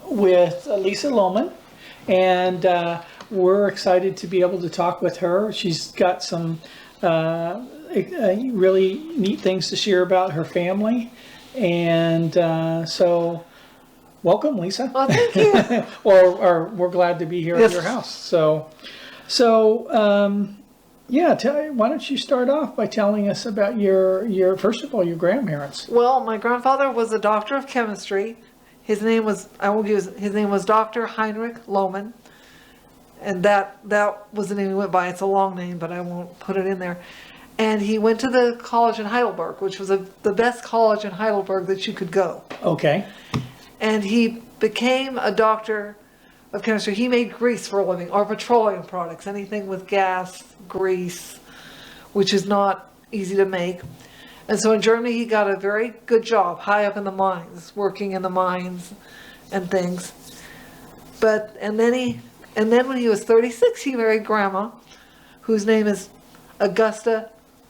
with Lisa Lohmann, and we're excited to be able to talk with her. She's got some really neat things to share about her family, and so welcome, Lisa. Well, thank you. or we're glad to be here at your house. Yeah, why don't you start off by telling us about your first of all, your grandparents. Well, my grandfather was a doctor of chemistry. His name was, his name was Dr. Heinrich Lohmann. And that was the name he went by. It's a long name, but I won't put it in there. And he went to the college in Heidelberg, which was the best college in Heidelberg that you could go. Okay. And he became a doctor of chemistry. He made grease for a living, or petroleum products, anything with gas, grease, which is not easy to make. And so in Germany, he got a very good job, high up in the mines, working in the mines and things. And then when he was 36, he married Grandma, whose name is Augusta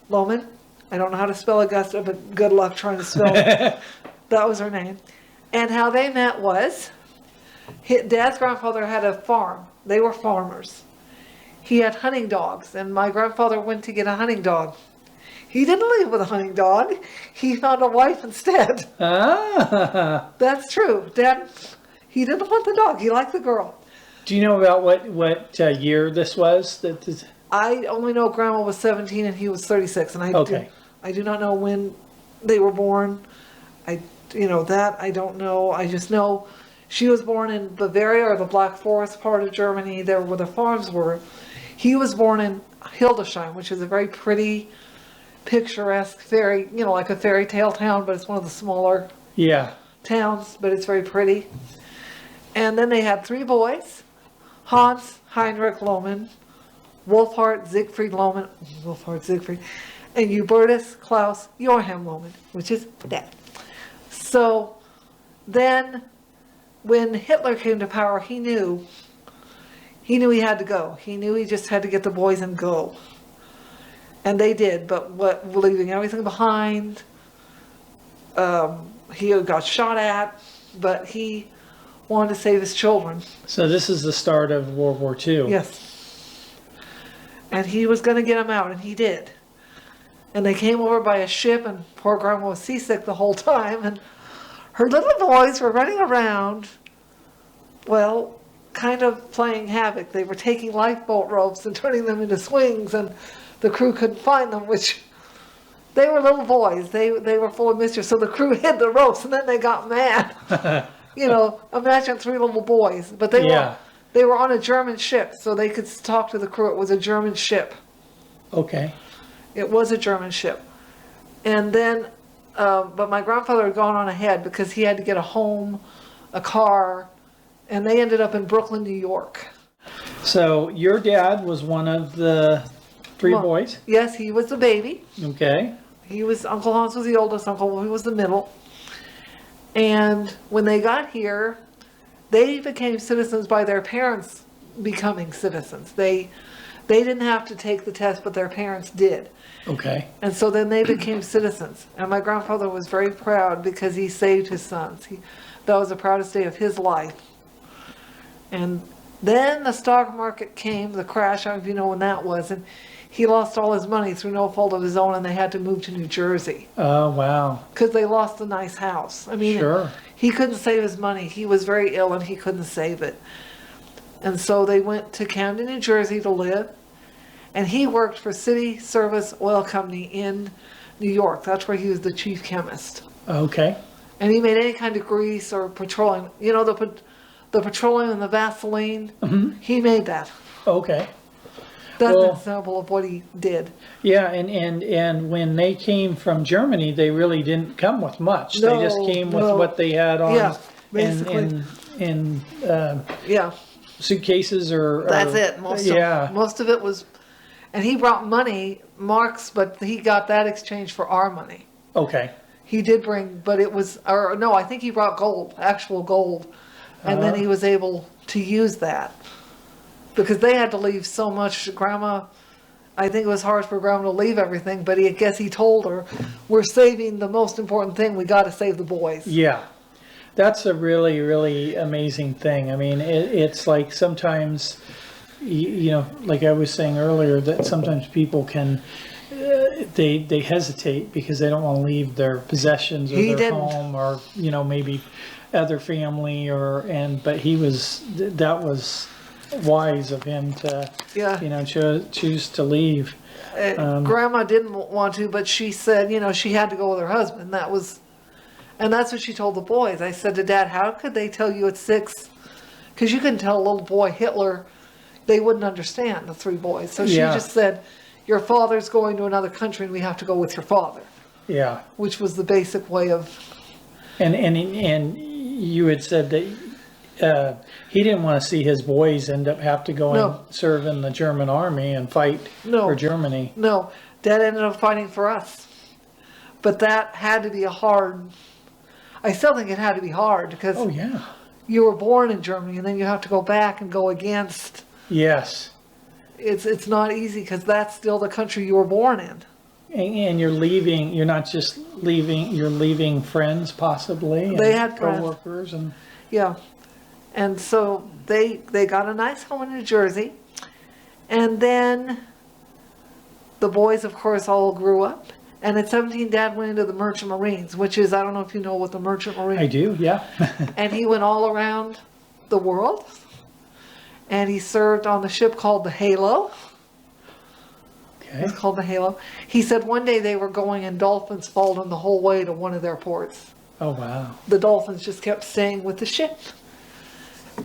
Lohmann. I don't know how to spell Augusta, but good luck trying to spell it. That was her name. And how they met was, Dad's grandfather had a farm. They were farmers. He had hunting dogs, and my grandfather went to get a hunting dog. He didn't leave with a hunting dog. He found a wife instead. Ah. That's true. Dad, he didn't want the dog. He liked the girl. Do you know about what year this was? I only know Grandma was 17 and he was 36, and I do not know when they were born. I don't know. I just know she was born in Bavaria, or the Black Forest part of Germany, there where the farms were. He was born in Hildesheim, which is a very pretty, picturesque, like a fairy tale town, but it's one of the smaller towns, but it's very pretty. And then they had 3 boys, Hans Heinrich Lohmann, Wolfhard Siegfried Lohmann, and Hubertus Klaus Joachim Lohmann, which is Dad. So then when Hitler came to power, he knew he had to go. He knew he just had to get the boys and go. And they did, but leaving everything behind. He got shot at, but he wanted to save his children. So this is the start of World War II. Yes. And he was going to get them out, and he did. And they came over by a ship, and poor Grandma was seasick the whole time, and her little boys were running around, well, kind of playing havoc. They were taking lifeboat ropes and turning them into swings, and the crew couldn't find them, which they were little boys. They were full of mischief, so the crew hid the ropes, and then they got mad. Imagine 3 little boys, but they were on a German ship, so they could talk to the crew. It was a German ship. Okay. It was a German ship. And then, but my grandfather had gone on ahead because he had to get a home, a car, and they ended up in Brooklyn, New York. So your dad was one of the 3 boys? Yes, he was the baby. Okay. Uncle Hans was the oldest, Uncle Willie was the middle. And when they got here, they became citizens by their parents becoming citizens. They didn't have to take the test, but their parents did. Okay. And so then they became citizens. And my grandfather was very proud because he saved his sons. That was the proudest day of his life. And then the stock market came, the crash, I don't know if you know when that was, and he lost all his money through no fault of his own, and they had to move to New Jersey. Oh, wow. Because they lost a nice house. I mean, sure. He couldn't save his money. He was very ill, and he couldn't save it. And so they went to Camden, New Jersey to live, and he worked for City Service Oil Company in New York. That's where he was the chief chemist. Okay. And he made any kind of grease or petroleum. You know, the petroleum and the Vaseline? Mm-hmm. He made that. Okay. That's an example of what he did. Yeah, and when they came from Germany, they really didn't come with much. They just came with what they had on in suitcases or that's it. Most of it was, and he brought money, marks, but he got that exchange for our money. Okay. He did bring, but it was, or no, I think he brought gold, actual gold, and then he was able to use that. Because they had to leave so much. Grandma, I think it was hard for Grandma to leave everything, but I guess he told her, we're saving the most important thing. We got to save the boys. Yeah. that's a really, really amazing thing. I mean, it's like sometimes, you know, like I was saying earlier, that sometimes people can, they hesitate because they don't want to leave their possessions or He their didn't. home or, you know, maybe other family but that was wise of him to, Yeah. you know, choose to leave. Grandma didn't want to, but she said, you know, she had to go with her husband. And that's what she told the boys. I said to Dad, how could they tell you at 6? Because you couldn't tell a little boy Hitler, they wouldn't understand, the 3 boys. So she just said, your father's going to another country and we have to go with your father. Yeah. Which was the basic way of... And you had said that he didn't want to see his boys have to go and serve in the German army and fight for Germany. No, Dad ended up fighting for us. But that had to be I still think it had to be hard because you were born in Germany and then you have to go back and go against. Yes. It's not easy because that's still the country you were born in. And you're not just leaving, you're leaving friends possibly. They had friends. Co-workers and... Yeah. And so they got a nice home in New Jersey. And then the boys, of course, all grew up. And at 17, Dad went into the Merchant Marines, which is, I don't know if you know what the Merchant Marines... I do, yeah. And he went all around the world. And he served on the ship called the Halo. Okay. It's called the Halo. He said one day they were going and dolphins followed him the whole way to one of their ports. Oh, wow. The dolphins just kept staying with the ship.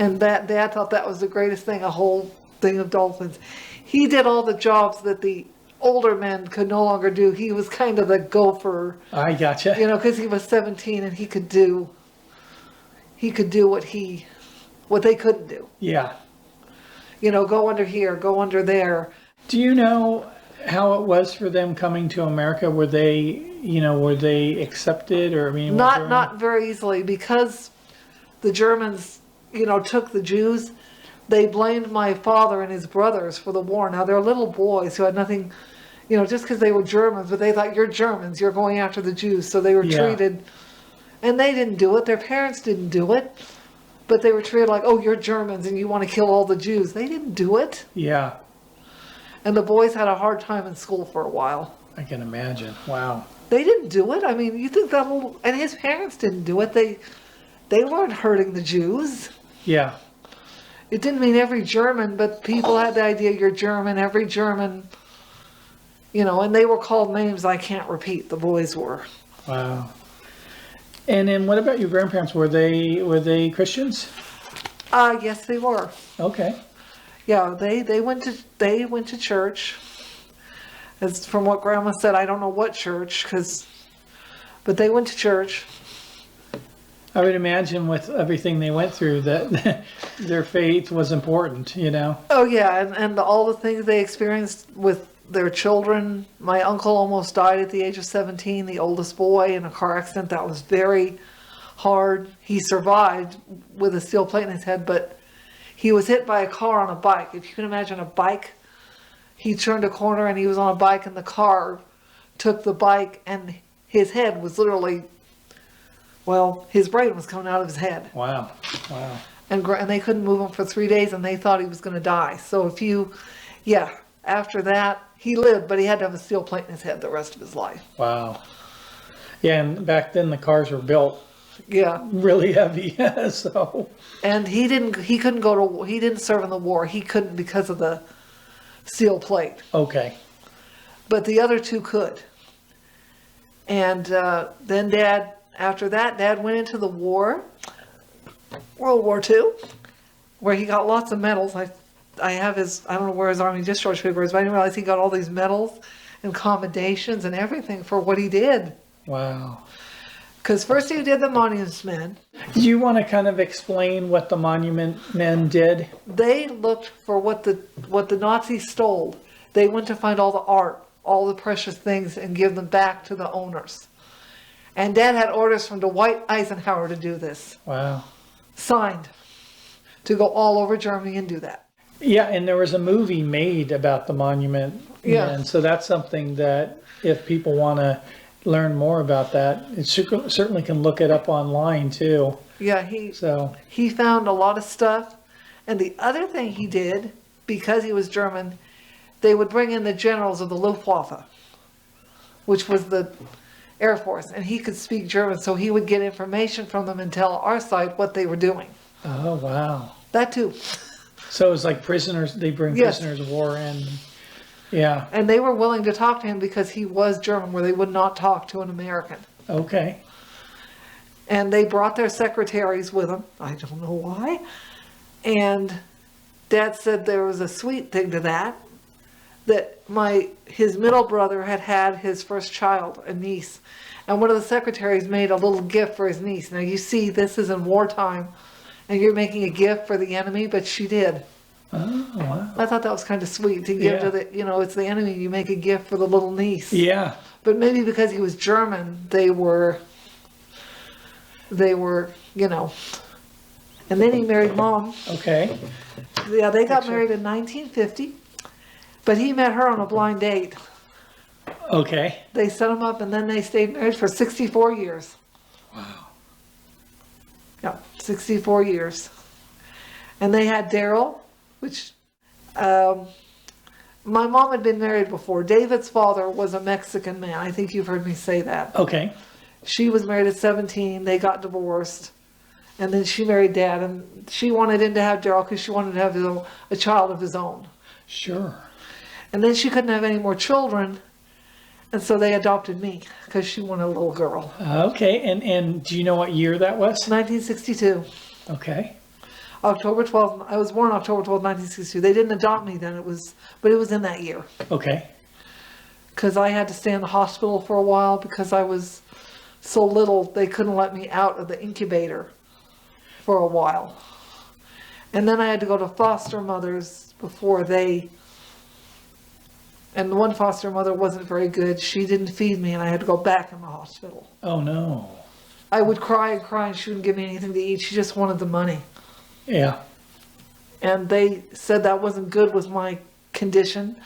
And Dad thought that was the greatest thing, a whole thing of dolphins. He did all the jobs that the older men could no longer do. He was kind of the gopher. I gotcha. You know, because he was 17 and he could do what they couldn't do. Yeah. You know, go under here, go under there. Do you know how it was for them coming to America? Were they accepted or, I mean... Not very easily because the Germans, you know, took the Jews. They blamed my father and his brothers for the war. Now, they're little boys who had nothing, you know, just because they were Germans, but they thought, you're Germans, you're going after the Jews. So they were treated, and they didn't do it. Their parents didn't do it, but they were treated like, oh, you're Germans and you want to kill all the Jews. They didn't do it. Yeah. And the boys had a hard time in school for a while. I can imagine. Wow. They didn't do it. I mean, you think that little, and his parents didn't do it. They weren't hurting the Jews. Yeah. It didn't mean every German, but people had the idea you're German, every German, you know, and they were called names I can't repeat, the boys were. Wow. And then what about your grandparents? Were they Christians? Yes, they were. Okay. Yeah, they went to church. As from what Grandma said, I don't know what church, but they went to church. I would imagine with everything they went through that their faith was important, you know? Oh yeah, and all the things they experienced with their children. My uncle almost died at the age of 17, the oldest boy, in a car accident. That was very hard. He survived with a steel plate in his head, but he was hit by a car on a bike. If you can imagine a bike, he turned a corner and he was on a bike and the car took the bike and his head was literally... Well, his brain was coming out of his head. Wow. Wow. And they couldn't move him for 3 days and they thought he was going to die. So after that, he lived, but he had to have a steel plate in his head the rest of his life. Wow. Yeah, and back then the cars were built really heavy, so. And he didn't serve in the war. He couldn't because of the steel plate. Okay. But the other 2 could. And then after that, Dad went into the war, World War II, where he got lots of medals. I have I don't know where his Army discharge paper is, but I didn't realize he got all these medals and commendations and everything for what he did. Wow. Because first he did the Monument Men. Do you want to kind of explain what the Monument Men did? They looked for what the Nazis stole. They went to find all the art, all the precious things, and give them back to the owners. And Dad had orders from Dwight Eisenhower to do this. Wow. Signed. To go all over Germany and do that. Yeah, and there was a movie made about the Monument Men. So that's something that if people want to learn more about that, it certainly can look it up online too. Yeah, So, he found a lot of stuff. And the other thing he did, because he was German, they would bring in the generals of the Luftwaffe, which was the Air Force, and he could speak German, so he would get information from them and tell our side what they were doing. oh, wow. That too. So it's like prisoners, they bring Yes. prisoners of war in. Yeah, And they were willing to talk to him because he was German, where they would not talk to an American. okay. And they brought their secretaries with them. I don't know why. And Dad said there was a sweet thing to that. That his middle brother had his first child, a niece. And one of the secretaries made a little gift for his niece. Now you see, this is in wartime. And you're making a gift for the enemy, but she did. Oh, wow. I thought that was kind of sweet to give Yeah. to it's the enemy, you make a gift for the little niece. Yeah, But maybe because he was German, they were, and then he married Mom. okay. Yeah, they got Picture. married in 1950, but he met her on a blind date. Okay. They set him up and then they stayed married for 64 years. Wow. Yeah, 64 years. And they had Daryl, which my mom had been married before. David's father was a Mexican man. I think you've heard me say that. Okay. She was married at 17. They got divorced. And then she married Dad. And she wanted him to have Daryl because she wanted to have a child of his own. Sure. And then she couldn't have any more children. And so they adopted me because she wanted a little girl. Okay. And do you know what year that was? 1962. Okay. October 12th. I was born October 12th, 1962. They didn't adopt me then. But it was in that year. Okay. Because I had to stay in the hospital for a while because I was so little they couldn't let me out of the incubator for a while. And then I had to go to foster mothers before and the one foster mother wasn't very good. She didn't feed me and I had to go back in the hospital. Oh, no. I would cry and cry and she wouldn't give me anything to eat. She just wanted the money. Yeah. And they said that wasn't good with my condition.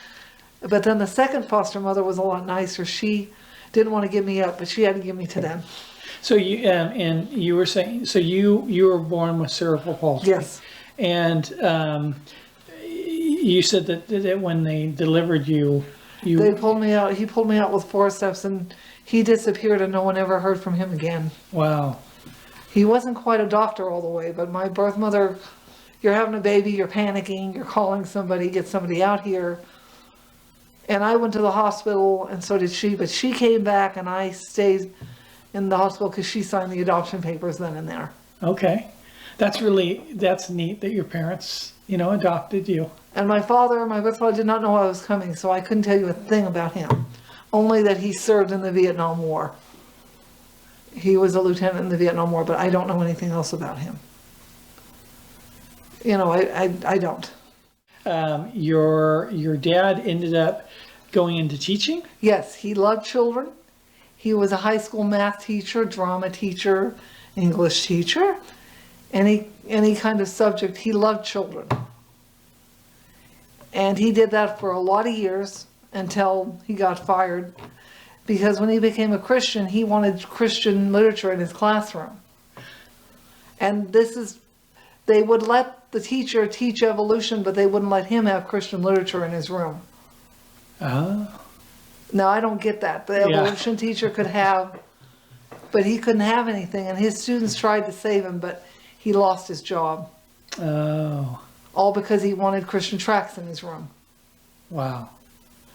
But then the second foster mother was a lot nicer. She didn't want to give me up, but she had to give me to them. So and you were saying, so you were born with cerebral palsy. Yes. And you said that when they delivered you, They pulled me out. He pulled me out with forceps and he disappeared and no one ever heard from him again. Wow. He wasn't quite a doctor all the way, but my birth mother, you're having a baby, you're panicking, you're calling somebody, get somebody out here. And I went to the hospital and so did she, but she came back and I stayed in the hospital because she signed the adoption papers then and there. Okay. That's neat that your parents, adopted you. And my birth father did not know I was coming, so I couldn't tell you a thing about him. Only that he served in the Vietnam War. He was a lieutenant in the Vietnam War, but I don't know anything else about him. I don't. Your dad ended up going into teaching? Yes, he loved children. He was a high school math teacher, drama teacher, English teacher. Any kind of subject, he loved children. And he did that for a lot of years until he got fired. Because when he became a Christian, he wanted Christian literature in his classroom. And they would let the teacher teach evolution, but they wouldn't let him have Christian literature in his room. Oh. Now, I don't get that. The evolution teacher could have, but he couldn't have anything. And his students tried to save him, but he lost his job. Oh. All because he wanted Christian tracts in his room. Wow.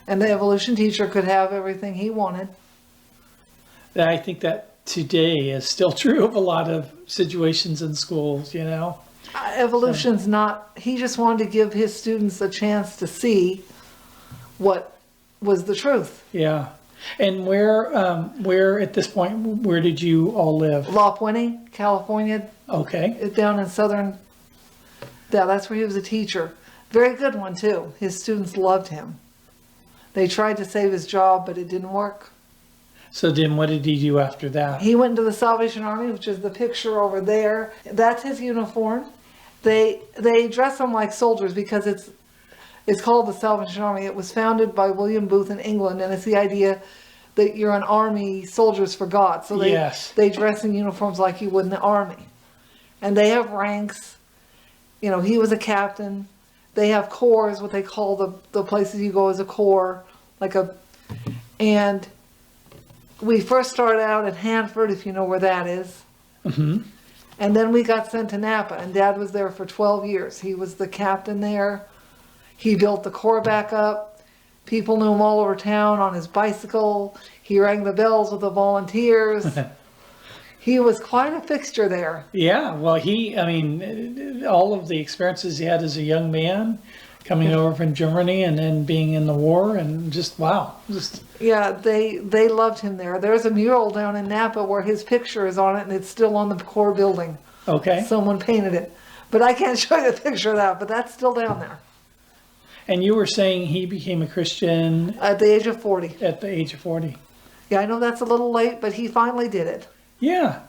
And the evolution teacher could have everything he wanted. I think that today is still true of a lot of situations in schools, Evolution's not, he just wanted to give his students a chance to see what was the truth. Yeah. And where at this point, where did you all live? Lohmann, California. Okay. Down in southern, that's where he was a teacher. Very good one too. His students loved him. They tried to save his job, but it didn't work. So then what did he do after that? He went into the Salvation Army, which is the picture over there. That's his uniform. They dress them like soldiers because it's called the Salvation Army. It was founded by William Booth in England, and it's the idea that you're an army, soldiers for God. So they dress in uniforms like you would in the army. and they have ranks. You know, he was a captain. They have corps, what they call the places you go as a corps, and we first started out at Hanford, if you know where that is. Mm-hmm. And then we got sent to Napa, and Dad was there for 12 years. He was the captain there. He built the corps back up. People knew him all over town on his bicycle. He rang the bells with the volunteers. He was quite a fixture there. Yeah, well, all of the experiences he had as a young man, coming over from Germany and then being in the war, and just, wow. Yeah, they loved him there. There's a mural down in Napa where his picture is on it, and it's still on the core building. Okay. Someone painted it. But I can't show you the picture of that, but that's still down there. And you were saying he became a Christian At the age of 40. at the age of 40. Yeah, I know that's a little late, but he finally did it. Yeah.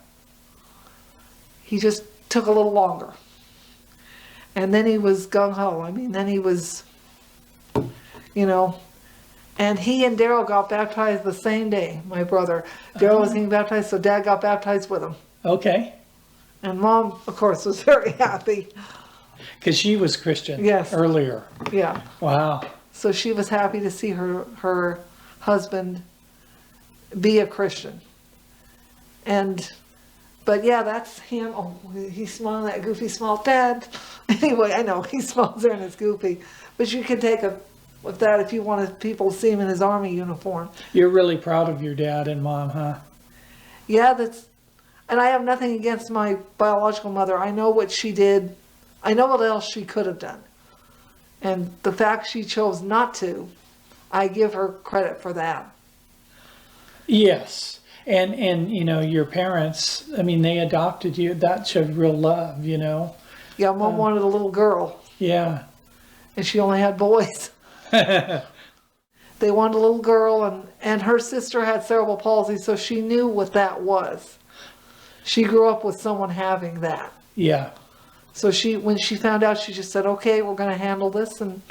He just took a little longer. And then he was gung-ho. I mean, then he was, and he and Daryl got baptized the same day, my brother. Daryl was getting baptized, so Dad got baptized with him. Okay. And Mom, of course, was very happy. Because she was Christian. Yes. Earlier. Yeah. Wow. So she was happy to see her husband be a Christian. But yeah, that's him. Oh, he's smiling that goofy smile. Dad. Anyway, I know he smiles there and it's goofy. But you can take with that if you wanted people to see him in his army uniform. You're really proud of your dad and mom, huh? Yeah, and I have nothing against my biological mother. I know what she did. I know what else she could have done. And the fact she chose not to, I give her credit for that. Yes. And your parents, they adopted you. That showed real love, Yeah, Mom wanted a little girl. Yeah. And she only had boys. They wanted a little girl, and her sister had cerebral palsy, so she knew what that was. She grew up with someone having that. Yeah. So when she found out, she just said, okay, we're going to handle this, and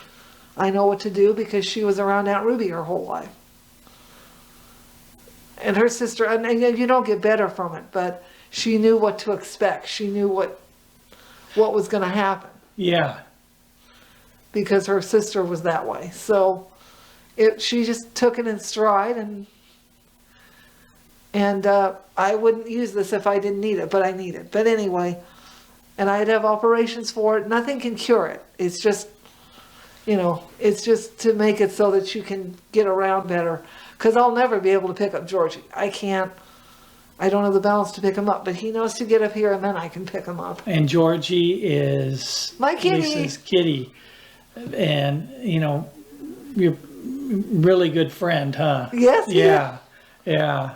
I know what to do, because she was around Aunt Ruby her whole life. And her sister, and you don't get better from it, but she knew what to expect. She knew what was going to happen. Yeah. Because her sister was that way. So she just took it in stride, and I wouldn't use this if I didn't need it, but I need it. But anyway, and I'd have operations for it. Nothing can cure it. It's just, it's just to make it so that you can get around better. Because I'll never be able to pick up Georgie. I don't have the balance to pick him up, but he knows to get up here, and then I can pick him up. And Georgie is my kitty. Lisa's kitty. And, you're really good friend, huh? Yes. Yeah. Yeah.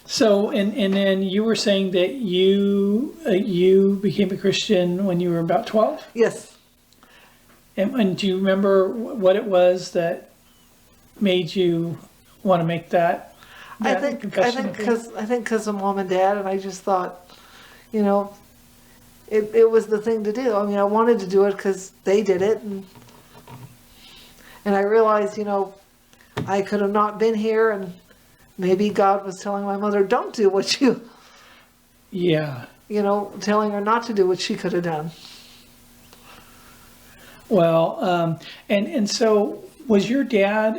So, and then you were saying that you became a Christian when you were about 12? Yes. And do you remember what it was that made you want to make that confession? I think because of Mom and Dad, and I just thought, it was the thing to do. I wanted to do it because they did it, and I realized, I could have not been here, and maybe God was telling my mother, don't do what you, yeah, telling her not to do what she could have done. Well, and so was your dad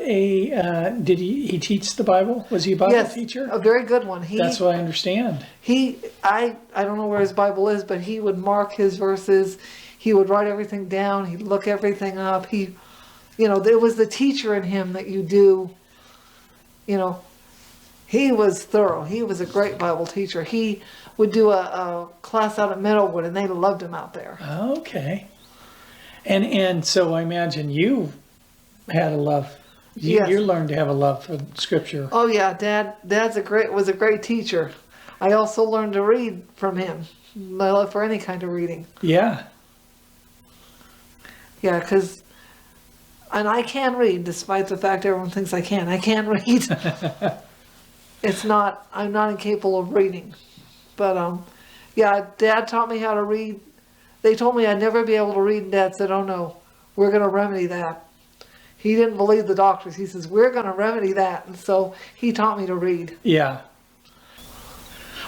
did he teach the Bible? Was he a Bible teacher? A very good one. That's what I understand. I don't know where his Bible is, but he would mark his verses. He would write everything down. He'd look everything up. There was the teacher in him that you do, he was thorough. He was a great Bible teacher. He would do a class out at Meadowwood, and they loved him out there. Okay. And so I imagine you had a love. Yes. You learned to have a love for Scripture. Oh yeah, Dad was a great teacher. I also learned to read from him. My love for any kind of reading. Yeah. Yeah, and I can read, despite the fact everyone thinks I can't. I can read. I'm not incapable of reading. But yeah, Dad taught me how to read. They told me I'd never be able to read, and Dad said, oh no, we're going to remedy that. He didn't believe the doctors. He says, we're going to remedy that. And so he taught me to read. Yeah.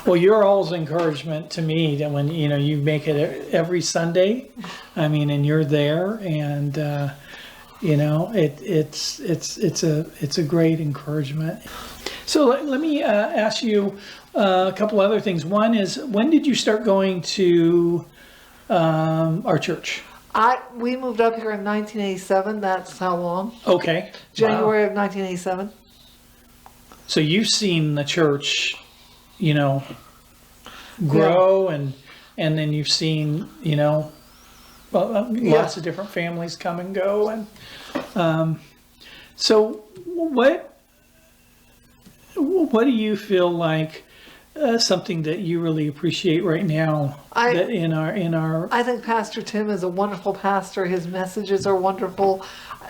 Well, you're always encouragement to me that when, you make it every Sunday, I mean, and you're there, and, it's a great encouragement. So let me ask you a couple other things. One is, when did you start going to our church? We moved up here in 1987. That's how long? Okay. January Wow. of 1987. So you've seen the church, grow, and then you've seen, lots of different families come and go, and so what do you feel like something that you really appreciate right now that in our I think Pastor Tim is a wonderful pastor. His messages are wonderful.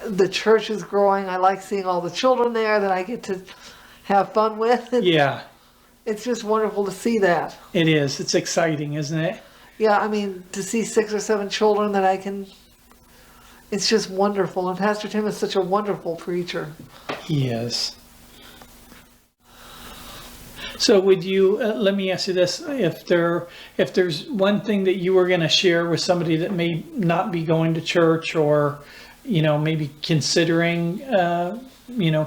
The church is growing. I like seeing all the children there that I get to have fun with. Yeah, It's just wonderful to see that. it is. It's exciting, isn't it? Yeah, I mean, to see 6 or 7 children that I can, it's just wonderful. And Pastor Tim is such a wonderful preacher. He is. So would you, let me ask you this, if there's one thing that you were going to share with somebody that may not be going to church, or, maybe considering,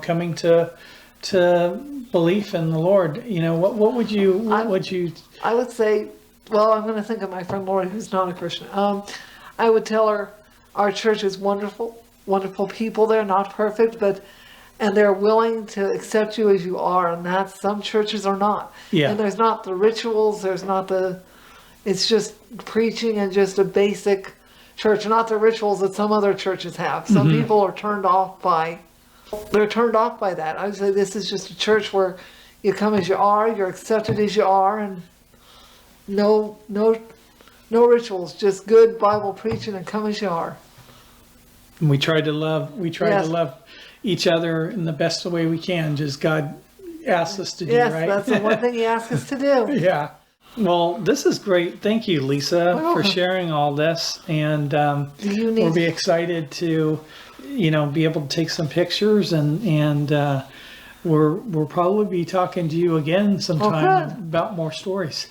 coming to belief in the Lord, what would you, I would say, well, I'm going to think of my friend Lori, who's not a Christian. I would tell her our church is wonderful, wonderful people there, not perfect, and they're willing to accept you as you are, and that's, some churches are not. Yeah. And there's not the rituals, it's just preaching and just a basic church, not the rituals that some other churches have. Some people are turned off by that. I would say this is just a church where you come as you are, you're accepted as you are, and no rituals, just good Bible preaching and come as you are. we try to love each other in the best way we can, just God asks us to do, Yes, right? that's the one thing He asks us to do. Yeah. Well, this is great. Thank you, Lisa, for welcome. sharing all this. And we'll be excited to, be able to take some pictures, and we'll probably be talking to you again sometime good. about more stories.